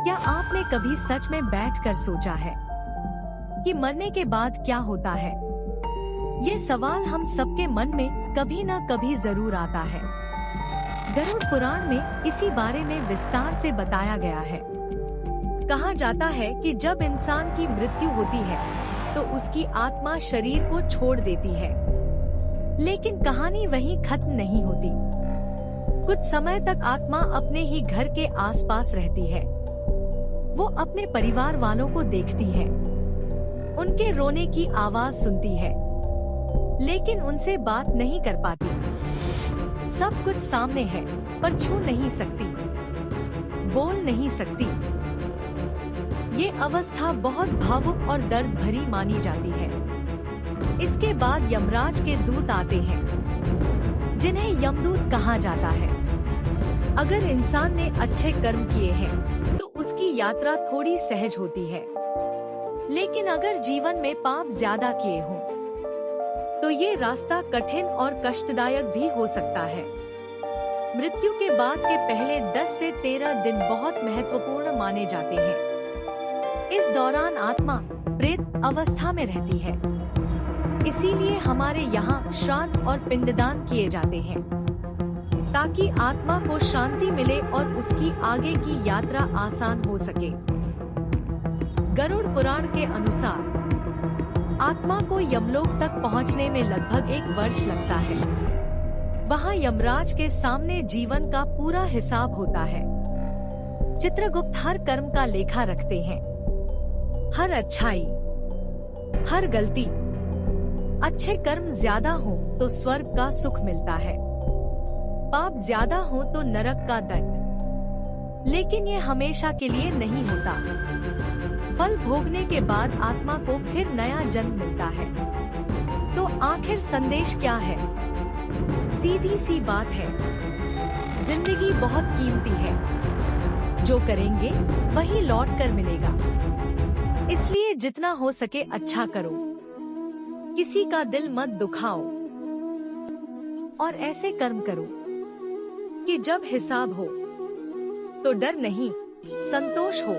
क्या आपने कभी सच में बैठकर सोचा है कि मरने के बाद क्या होता है? ये सवाल हम सबके मन में कभी न कभी जरूर आता है। गरुड़ पुराण में इसी बारे में विस्तार से बताया गया है। कहा जाता है कि जब इंसान की मृत्यु होती है तो उसकी आत्मा शरीर को छोड़ देती है, लेकिन कहानी वहीं खत्म नहीं होती। कुछ समय तक आत्मा अपने ही घर के आसपास रहती है। वो अपने परिवार वालों को देखती है, उनके रोने की आवाज सुनती है, लेकिन उनसे बात नहीं कर पाती। सब कुछ सामने है पर छू नहीं सकती, बोल नहीं सकती। ये अवस्था बहुत भावुक और दर्द भरी मानी जाती है। इसके बाद यमराज के दूत आते हैं, जिन्हें यमदूत कहा जाता है। अगर इंसान ने अच्छे कर्म किए हैं तो उसकी यात्रा थोड़ी सहज होती है, लेकिन अगर जीवन में पाप ज्यादा किए हों तो ये रास्ता कठिन और कष्टदायक भी हो सकता है। मृत्यु के बाद के पहले 10 से 13 दिन बहुत महत्वपूर्ण माने जाते हैं। इस दौरान आत्मा प्रेत अवस्था में रहती है, इसीलिए हमारे यहाँ श्राद्ध और पिंडदान किए जाते हैं, ताकि आत्मा को शांति मिले और उसकी आगे की यात्रा आसान हो सके। गरुड़ पुराण के अनुसार आत्मा को यमलोक तक पहुँचने में लगभग 1 वर्ष लगता है। वहाँ यमराज के सामने जीवन का पूरा हिसाब होता है। चित्रगुप्त हर कर्म का लेखा रखते हैं, हर अच्छाई, हर गलती। अच्छे कर्म ज्यादा हो तो स्वर्ग का सुख मिलता है, पाप ज्यादा हो तो नरक का दंड। लेकिन ये हमेशा के लिए नहीं होता। फल भोगने के बाद आत्मा को फिर नया जन्म मिलता है। तो आखिर संदेश क्या है? सीधी सी बात है, जिंदगी बहुत कीमती है। जो करेंगे वही लौट कर मिलेगा। इसलिए जितना हो सके अच्छा करो, किसी का दिल मत दुखाओ और ऐसे कर्म करो कि जब हिसाब हो तो डर नहीं, संतोष हो।